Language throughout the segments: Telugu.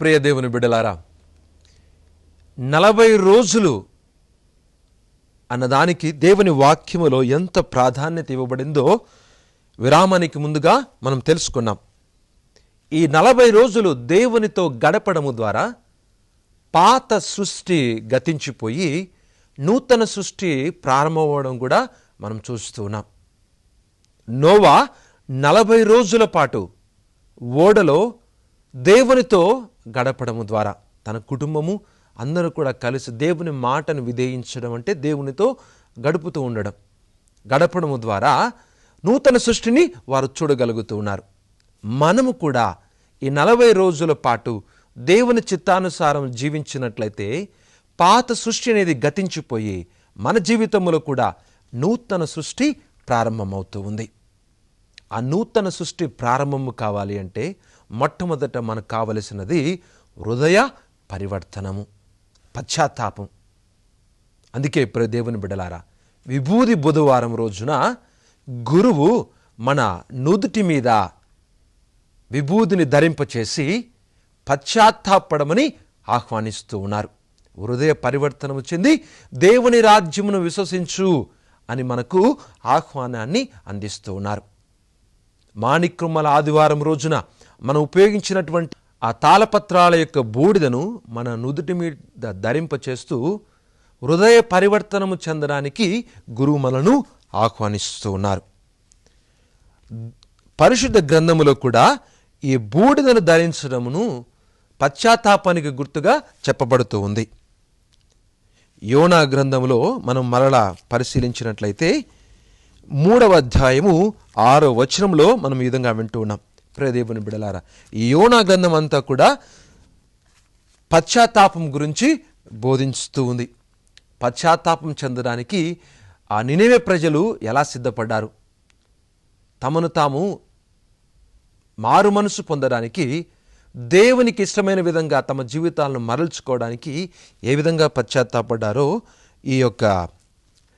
ప్రియ దేవుని బిడ్డలారా, 40 రోజులు అన్నదానికి దేవుని వాక్యములో ఎంత ప్రాధాన్యత ఇవ్వబడిందో విరామానికి ముందుగా మనం తెలుసుకున్నాం. ఈ 40 రోజులు దేవునితో గడపడము ద్వారా పాత సృష్టి గతించిపోయి నూతన సృష్టి ప్రారంభమవడం కూడా మనం చూస్తూ ఉన్నాం. నోవా 40 రోజుల పాటు ఓడలో దేవునితో గడపడము ద్వారా తన కుటుంబము అందరూ కూడా కలిసి దేవుని మాటను విధేయించడం అంటే దేవునితో గడుపుతూ ఉండడం, గడపడము ద్వారా నూతన సృష్టిని వారు చూడగలుగుతూ ఉన్నారు. మనము కూడా ఈ 40 రోజుల పాటు దేవుని చిత్తానుసారం జీవించినట్లయితే పాత సృష్టి అనేది గతించిపోయి మన జీవితంలో కూడా నూతన సృష్టి ప్రారంభమవుతూ ఉంది. ఆ నూతన సృష్టి ప్రారంభము కావాలి అంటే మొట్టమొదట మనకు కావలసినది హృదయ పరివర్తనము, పశ్చాత్తాపం. అందుకే ఇప్పుడు దేవుని బిడ్డలారా, విభూది బుధవారం రోజున గురువు మన నుదుటి మీద విభూదిని ధరింపచేసి పశ్చాత్తాపడమని ఆహ్వానిస్తూ ఉన్నారు. హృదయ పరివర్తనము చెంది దేవుని రాజ్యమును విశ్వసించు అని మనకు ఆహ్వానాన్ని అందిస్తూ ఉన్నారు. మాణిక్యముల ఆదివారం రోజున మనం ఉపయోగించినటువంటి ఆ తాళపత్రాల యొక్క బూడిదను మన నుదుటి మీద ధరింపచేస్తూ హృదయ పరివర్తనము చెందడానికి గురువు మనను ఆహ్వానిస్తూ ఉన్నారు. పరిశుద్ధ గ్రంథములో కూడా ఈ బూడిదను ధరించడమును పశ్చాత్తాపానికి గుర్తుగా చెప్పబడుతూ ఉంది. యోనా గ్రంథములో మనం మరలా పరిశీలించినట్లయితే 3వ అధ్యాయము 6వ వచనంలో మనం ఈ విధంగా వింటూ ఉన్నాం. ప్రియదేవుని బిడలారా, ఈ యోనా గ్రంథం అంతా కూడా పశ్చాత్తాపం గురించి బోధిస్తూ ఉంది. పశ్చాత్తాపం చెందడానికి ఆ నినెవె ప్రజలు ఎలా సిద్ధపడ్డారు, తమను తాము మారు మనసు పొందడానికి దేవునికి ఇష్టమైన విధంగా తమ జీవితాలను మరల్చుకోవడానికి ఏ విధంగా పశ్చాత్తాపడ్డారో ఈ యొక్క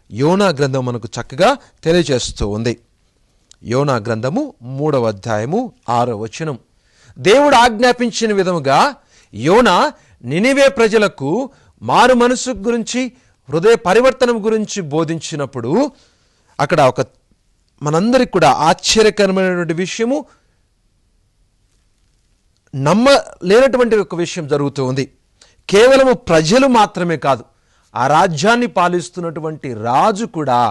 యోనా గ్రంథం మనకు చక్కగా తెలియజేస్తూ ఉంది. యోనా గ్రంథము 3వ అధ్యాయము 6వ వచనం. దేవుడు ఆజ్ఞాపించిన విధముగా యోనా నినివే ప్రజలకు మారు మనసు గురించి హృదయ పరివర్తనం గురించి బోధించినప్పుడు అక్కడ ఒక మనందరికి కూడా ఆశ్చర్యకరమైనటువంటి విషయము, నమ్మలేనటువంటి ఒక విషయం జరుగుతూ ఉంది. కేవలము ప్రజలు మాత్రమే కాదు, ఆ రాజ్యాన్ని పాలిస్తున్నటువంటి రాజు కూడా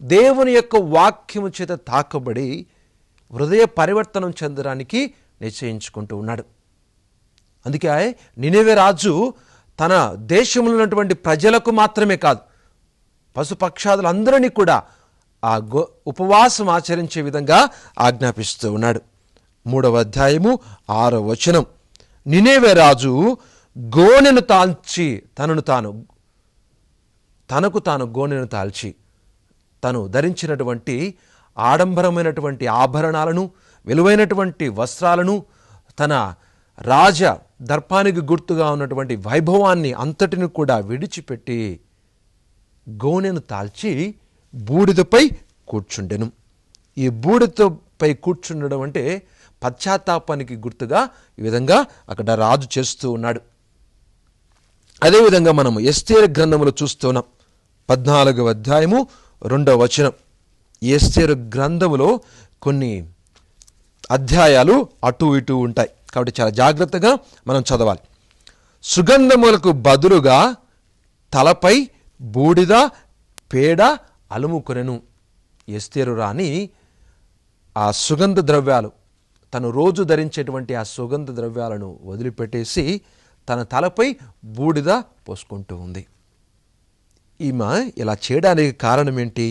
దేవుని యొక్క వాక్యము చేత తాకబడి హృదయ పరివర్తనం చెందడానికి నిశ్చయించుకుంటూ ఉన్నాడు. అందుకే నినెవె రాజు తన దేశంలో ఉన్నటువంటి ప్రజలకు మాత్రమే కాదు, పశుపక్షాదులందరినీ కూడా ఆ ఉపవాసం ఆచరించే విధంగా ఆజ్ఞాపిస్తూ ఉన్నాడు. 3వ అధ్యాయము 6వ వచనం. నినెవె రాజు గోనెను తాల్చి తనకు తాను గోనెను తాల్చి తను ధరించినటువంటి ఆడంబరమైనటువంటి ఆభరణాలను, విలువైనటువంటి వస్త్రాలను, తన రాజ దర్పానికి గుర్తుగా ఉన్నటువంటి వైభవాన్ని అంతటిని కూడా విడిచిపెట్టి గోనెను తాల్చి బూడిదపై కూర్చుండెను. ఈ బూడిదపై కూర్చుండడం అంటే పశ్చాత్తాపానికి గుర్తుగా ఈ విధంగా అక్కడ రాజు చేస్తూ ఉన్నాడు. అదేవిధంగా మనము ఎస్తేరు గ్రంథములో చూస్తున్నాం. 14వ అధ్యాయము 2వ వచనం. ఎస్తేరు గ్రంథములో కొన్ని అధ్యాయాలు అటు ఇటు ఉంటాయి కాబట్టి చాలా జాగ్రత్తగా మనం చదవాలి. సుగంధములకు బదులుగా తలపై బూడిద పేడ అలుముకొనెను. ఎస్తేరు రాణి ఆ సుగంధ ద్రవ్యాలు, తను రోజు ధరించేటువంటి ఆ సుగంధ ద్రవ్యాలను వదిలిపెట్టేసి తన తలపై బూడిద పోసుకుంటూ ఉంది. ఈమె ఇలా చేయడానికి కారణం ఏంటి?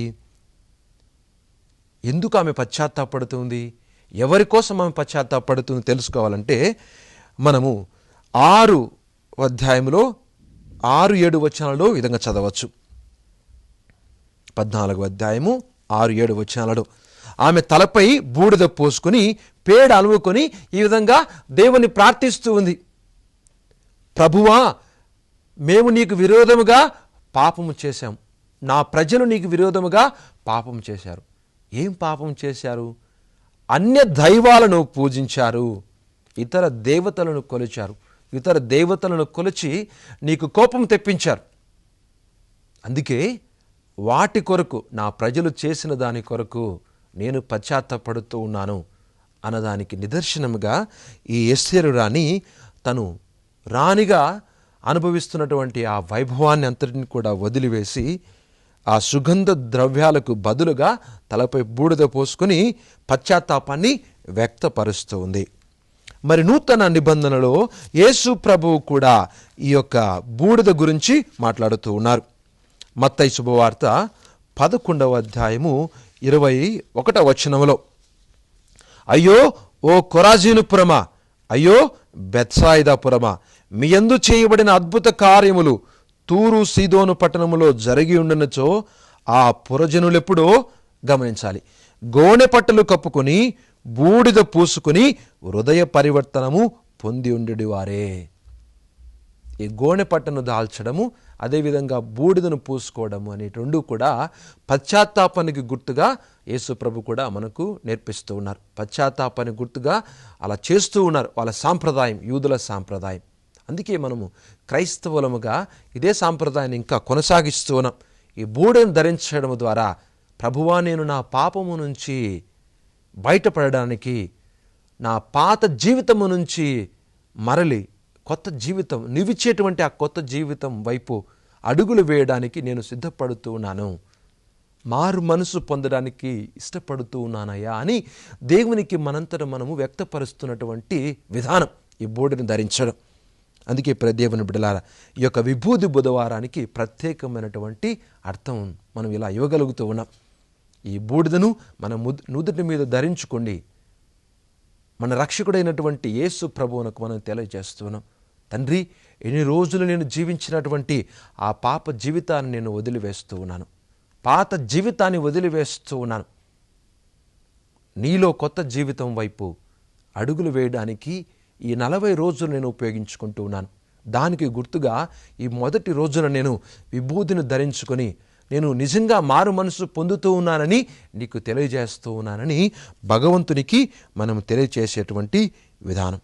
ఎందుకు ఆమె పశ్చాత్తాపడుతుంది? ఎవరి కోసం ఆమె పశ్చాత్తాపడుతుంది తెలుసుకోవాలంటే మనము 6వ అధ్యాయంలో 6-7 వచనాలలో ఈ విధంగా చదవచ్చు. 14వ అధ్యాయము 6-7 వచనాలలో ఆమె తలపై బూడిద పోసుకొని పేడ అలుముకొని ఈ విధంగా దేవుని ప్రార్థిస్తూ ఉంది. ప్రభువా, మేము నీకు విరోధముగా పాపము చేశాం, నా ప్రజలు నీకు విరోధముగా పాపం చేశారు. ఏం పాపం చేశారు? అన్య దైవాలను పూజించారు, ఇతర దేవతలను కొలిచారు. ఇతర దేవతలను కొలిచి నీకు కోపం తెప్పించారు. అందుకే వాటి కొరకు, నా ప్రజలు చేసిన దాని కొరకు నేను పశ్చాత్తాపడుతూ ఉన్నాను అన్నదానికి నిదర్శనముగా ఈ ఎస్తేరు రాణి తను రాణిగా అనుభవిస్తున్నటువంటి ఆ వైభవాన్ని అంతటిని కూడా వదిలివేసి ఆ సుగంధ ద్రవ్యాలకు బదులుగా తలపై బూడిద పోసుకొని పశ్చాత్తాపాన్ని వ్యక్తపరుస్తూ ఉంది. మరి నూతన నిబంధనలో యేసు ప్రభువు కూడా ఈ యొక్క బూడిద గురించి మాట్లాడుతూ ఉన్నారు. మత్తయి శుభవార్త 11వ అధ్యాయము 21వ వచనంలో, అయ్యో ఓ కొరాజీను పురమా, అయ్యో బెత్సాయిదా పురమా, మీ యందు చేయబడిన అద్భుత కార్యములు తూరు సీదోను పట్టణములో జరిగి ఉండనచో ఆ పురజనులెప్పుడో గమనించాలి. గోనె పట్టలు కప్పుకొని బూడిద పూసుకుని హృదయ పరివర్తనము పొంది ఉండేది వారే. ఈ గోనె పట్టను దాల్చడము, అదేవిధంగా బూడిదను పూసుకోవడము అనే రెండు కూడా పశ్చాత్తాపానికి గుర్తుగా యేసు ప్రభు కూడా మనకు నేర్పిస్తూ ఉన్నారు. పశ్చాత్తాపానికి గుర్తుగా అలా చేస్తూ ఉన్నారు. వాళ్ళ సాంప్రదాయం, యూదుల సాంప్రదాయం. అందుకే మనము క్రైస్తవులముగా ఇదే సాంప్రదాయాన్ని ఇంకా కొనసాగిస్తూ ఉన్నాం. ఈ బూడిదను ధరించడం ద్వారా, ప్రభువా నేను నా పాపము నుంచి బయటపడడానికి, నా పాత జీవితము నుంచి మరలి కొత్త జీవితం, నీవిచ్చేటువంటి ఆ కొత్త జీవితం వైపు అడుగులు వేయడానికి నేను సిద్ధపడుతూ ఉన్నాను, మారు మనసు పొందడానికి ఇష్టపడుతూ ఉన్నానయ్యా అని దేవునికి మనంతట మనము వ్యక్తపరుస్తున్నటువంటి విధానం ఈ బూడిదను ధరించడం. అందుకే దేవుని బిడ్డలారా, ఈ యొక్క విభూది బుధవారానికి ప్రత్యేకమైనటువంటి అర్థం మనం ఇలా ఇవ్వగలుగుతూ ఉన్నాం. ఈ బూడిదను మన నుదుటి మీద ధరించుకోండి, మన రక్షకుడైనటువంటి యేసు ప్రభువునకు మనం తెలియజేస్తున్నాం. తండ్రి, ఎన్ని రోజులు నేను జీవించినటువంటి ఆ పాప జీవితాన్ని నేను వదిలివేస్తూ ఉన్నాను, పాత జీవితాన్ని వదిలివేస్తూ ఉన్నాను. నీలో కొత్త జీవితం వైపు అడుగులు వేయడానికి ఈ 40 రోజులు నేను ఉపయోగించుకుంటూ ఉన్నాను. దానికి గుర్తుగా ఈ మొదటి రోజున నేను విభూతిని ధరించుకొని నేను నిజంగా మారు మనసు పొందుతూ ఉన్నానని నీకు తెలియజేస్తూ ఉన్నానని భగవంతునికి మనం తెలియజేసేటువంటి విధానం.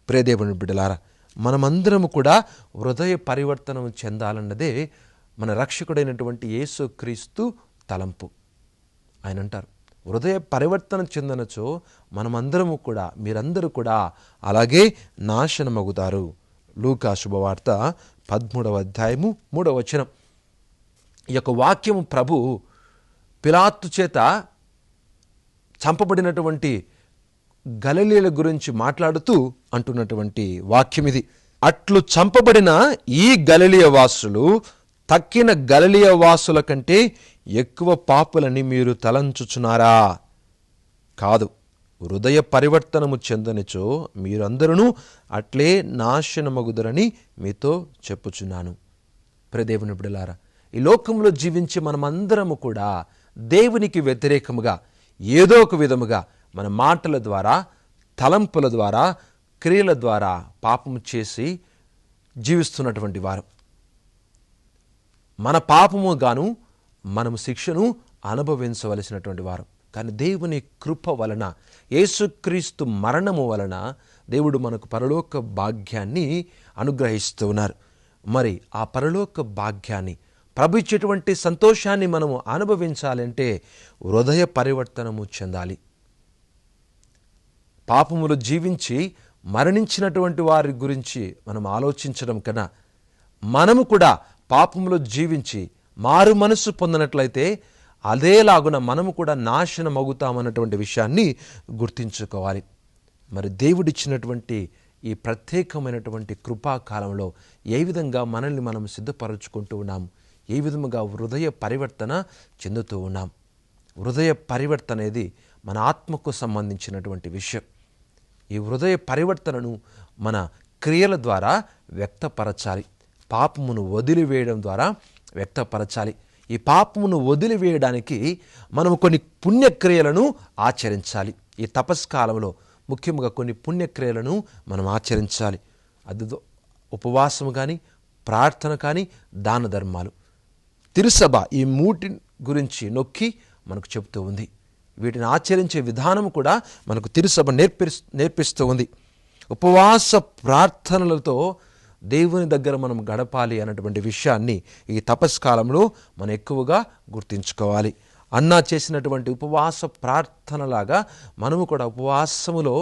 ప్రియదేవుని బిడ్డలారా, మనమందరము కూడా హృదయ పరివర్తనం చెందాలన్నదే మన రక్షకుడైనటువంటి యేసుక్రీస్తు తలంపు. ఆయన అంటారు, హృదయ పరివర్తన చెందనచో మనమందరము కూడా, మీరందరూ కూడా అలాగే నాశనమగుతారు. లూకా శుభవార్త 13వ అధ్యాయము 3వ వచనం. ఈ యొక్క వాక్యము ప్రభు పిలాతు చేత చంపబడినటువంటి గలిలయుల గురించి మాట్లాడుతూ అంటున్నటువంటి వాక్యం ఇది. అట్లు చంపబడిన ఈ గలిలయ వాసులు తక్కిన గలిలయ వాసుల కంటే ఎక్కువ పాపులని మీరు తలంచుచున్నారా? కాదు, హృదయ పరివర్తనము చెందనిచో మీరందరూ అట్లే నాశనమగుదరని మీతో చెప్పుచున్నాను. ప్రియదేవుని బిడ్డలారా, ఈ లోకంలో జీవించి మనమందరము కూడా దేవునికి వ్యతిరేకముగా ఏదో ఒక విధముగా మన మాటల ద్వారా, తలంపుల ద్వారా, క్రియల ద్వారా పాపము చేసి జీవిస్తున్నటువంటి వారు. మన పాపము గాను మనము శిక్షను అనుభవించవలసినటువంటి వారు. కానీ దేవుని కృప వలన, యేసుక్రీస్తు మరణము వలన దేవుడు మనకు పరలోక భాగ్యాన్ని అనుగ్రహిస్తూ ఉన్నారు. మరి ఆ పరలోక భాగ్యాన్ని, ప్రభు ఇచ్చేటువంటి సంతోషాన్ని మనము అనుభవించాలంటే హృదయ పరివర్తనము చెందాలి. పాపములు జీవించి మరణించినటువంటి వారి గురించి మనం ఆలోచించడం కన్నా, మనము కూడా పాపములు జీవించి మారు మనసు పొందినట్లయితే అదేలాగున మనము కూడా నాశనం అవుతామన్నటువంటి విషయాన్ని గుర్తించుకోవాలి. మరి దేవుడిచ్చినటువంటి ఈ ప్రత్యేకమైనటువంటి కృపాకాలంలో ఏ విధంగా మనల్ని మనం సిద్ధపరచుకుంటూ ఉన్నాం, ఏ విధముగా హృదయ పరివర్తన చెందుతూ ఉన్నాం. హృదయ పరివర్తన అనేది మన ఆత్మకు సంబంధించినటువంటి విషయం. ఈ హృదయ పరివర్తనను మన క్రియల ద్వారా వ్యక్తపరచాలి. పాపమును వదిలివేయడం ద్వారా వ్యక్తపరచాలి. ఈ పాపమును వదిలివేయడానికి మనం కొన్ని పుణ్యక్రియలను ఆచరించాలి. ఈ తపస్కాలంలో ముఖ్యంగా కొన్ని పుణ్యక్రియలను మనం ఆచరించాలి. అది ఉపవాసము కానీ, ప్రార్థన కానీ, దాన ధర్మాలు. తిరుసభ ఈ మూటి గురించి నొక్కి మనకు చెబుతూ ఉంది. వీటిని ఆచరించే విధానం కూడా మనకు తిరుసభ నేర్పిస్తూ ఉంది. ఉపవాస ప్రార్థనలతో దేవుని దగ్గర మనం గడపాలి అన్నటువంటి విషయాన్ని ఈ తపస్కాలంలో మనం ఎక్కువగా గుర్తించుకోవాలి. అన్నా చేసినటువంటి ఉపవాస ప్రార్థనలాగా మనము కూడా ఉపవాసములో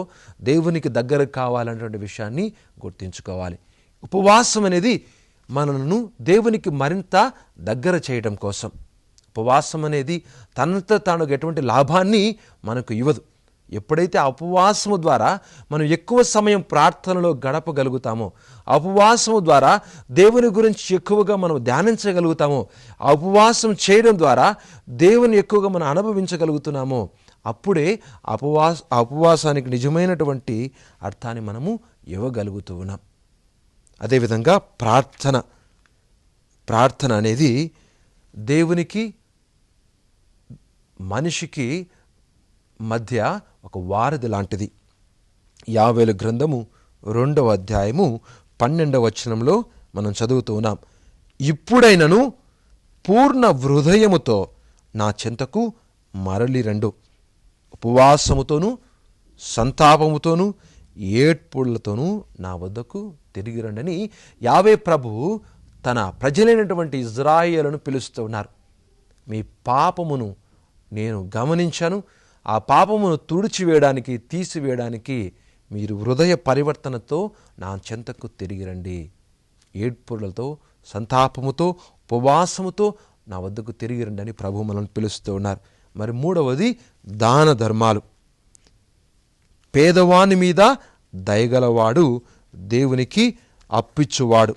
దేవునికి దగ్గర కావాలన్నటువంటి విషయాన్ని గుర్తించుకోవాలి. ఉపవాసం అనేది మనను దేవునికి మరింత దగ్గర చేయడం కోసం. ఉపవాసం అనేది తనంత తాను ఎటువంటి లాభాన్ని మనకు ఇవ్వదు. ఎప్పుడైతే ఆ ఉపవాసము ద్వారా మనం ఎక్కువ సమయం ప్రార్థనలో గడపగలుగుతామో, ఆ ఉపవాసము ద్వారా దేవుని గురించి ఎక్కువగా మనం ధ్యానించగలుగుతామో, ఆ ఉపవాసం చేయడం ద్వారా దేవుని ఎక్కువగా మనం అనుభవించగలుగుతున్నామో, అప్పుడే ఆ ఉపవాసానికి నిజమైనటువంటి అర్థాన్ని మనము ఇవ్వగలుగుతూ ఉన్నాం. అదేవిధంగా ప్రార్థన అనేది దేవునికి మనిషికి మధ్య ఒక వారధి లాంటిది. యావేలు గ్రంథము 2వ అధ్యాయము 12వ వచనంలో మనం చదువుతూ ఉన్నాం. ఇప్పుడైనను పూర్ణ హృదయముతో నా చెంతకు మరలి రండు, ఉపవాసముతోనూ సంతాపముతోనూ ఏడ్పుళ్లతోనూ నా వద్దకు తిరిగి రండని యావే ప్రభువు తన ప్రజలైనటువంటి ఇజ్రాయేలును పిలుస్తూ ఉన్నారు. మీ పాపమును నేను గమనించాను, ఆ పాపమును తుడిచివేయడానికి తీసివేయడానికి మీరు హృదయ పరివర్తనతో నా చెంతకు తిరిగి రండి, ఏడ్పులతో సంతాపముతో ఉపవాసముతో నా వద్దకు తిరిగి రండి అని ప్రభు మనల్ని పిలుస్తూ ఉన్నారు. మరి 3వది దాన ధర్మాలు. పేదవాని మీద దయగలవాడు దేవునికి అప్పిచ్చువాడు,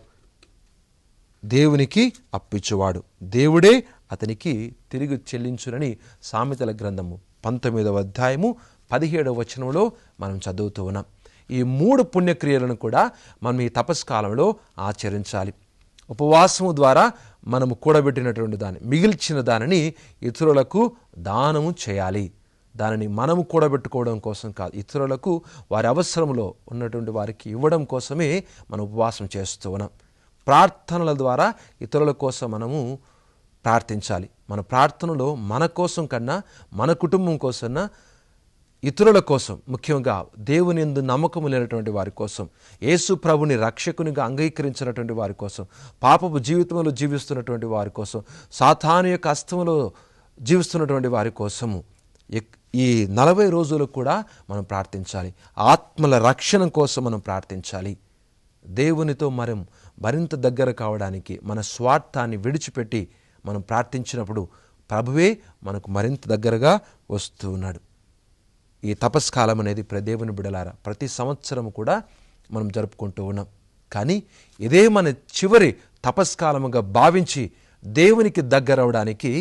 దేవుడే అతనికి తిరిగి చెల్లించునని సామెతల గ్రంథము 19వ అధ్యాయము 17వ వచనంలో మనం చదువుతూ ఉన్నాం. ఈ 3 పుణ్యక్రియలను కూడా మనం ఈ తపస్కాలంలో ఆచరించాలి. ఉపవాసము ద్వారా మనము కూడబెట్టినటువంటి దాన్ని, మిగిల్చిన దానిని ఇతరులకు దానము చేయాలి. దానిని మనము కూడబెట్టుకోవడం కోసం కాదు, ఇతరులకు వారి అవసరంలో ఉన్నటువంటి వారికి ఇవ్వడం కోసమే మనం ఉపవాసం చేస్తూ ఉన్నాం. ప్రార్థనల ద్వారా ఇతరుల కోసం మనము ప్రార్థించాలి. మన ప్రార్థనలో మన కోసం కన్నా, మన కుటుంబం కోసం, ఇతరుల కోసం, ముఖ్యంగా దేవుని యందు నమ్మకము లేనటువంటి వారి కోసం, యేసు ప్రభుని రక్షకునిగా అంగీకరించినటువంటి వారి కోసం, పాపపు జీవితంలో జీవిస్తున్నటువంటి వారి కోసం, సాతాను యొక్క హస్తములో జీవిస్తున్నటువంటి వారి కోసము ఈ 40 రోజులు కూడా మనం ప్రార్థించాలి. ఆత్మల రక్షణ కోసం మనం ప్రార్థించాలి. దేవునితో మనం మరింత దగ్గర కావడానికి మన స్వార్థాన్ని విడిచిపెట్టి మనం ప్రార్థించినప్పుడు ప్రభువే మనకు మరింత దగ్గరగా వస్తూ ఉన్నాడు. ఈ తపస్కాలం అనేది దేవుని బిడలారా ప్రతి సంవత్సరం కూడా మనం జరుపుకుంటూ ఉన్నాం. కానీ ఇదే మన చివరి తపస్కాలముగా భావించి దేవునికి దగ్గర అవడానికి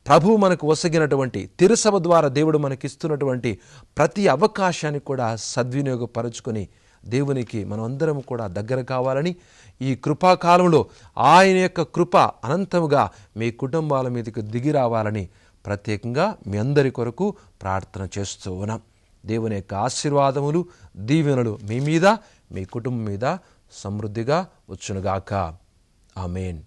ప్రభువు మనకు ఒసగినటువంటి తిరుసభ ద్వారా దేవుడు మనకిస్తున్నటువంటి ప్రతి అవకాశాన్ని కూడా సద్వినియోగపరుచుకొని దేవునికి మనం అందరం కూడా దగ్గర కావాలని, ఈ కృపాకాలంలో ఆయన యొక్క కృప అనంతముగా మీ కుటుంబాల మీదకి దిగి రావాలని ప్రత్యేకంగా మీ అందరి కొరకు ప్రార్థన చేస్తూ ఉన్నాం. దేవుని యొక్క ఆశీర్వాదములు, దీవెనలు మీ మీద, మీ కుటుంబం మీద సమృద్ధిగా వచ్చునుగాక. ఆమేన్.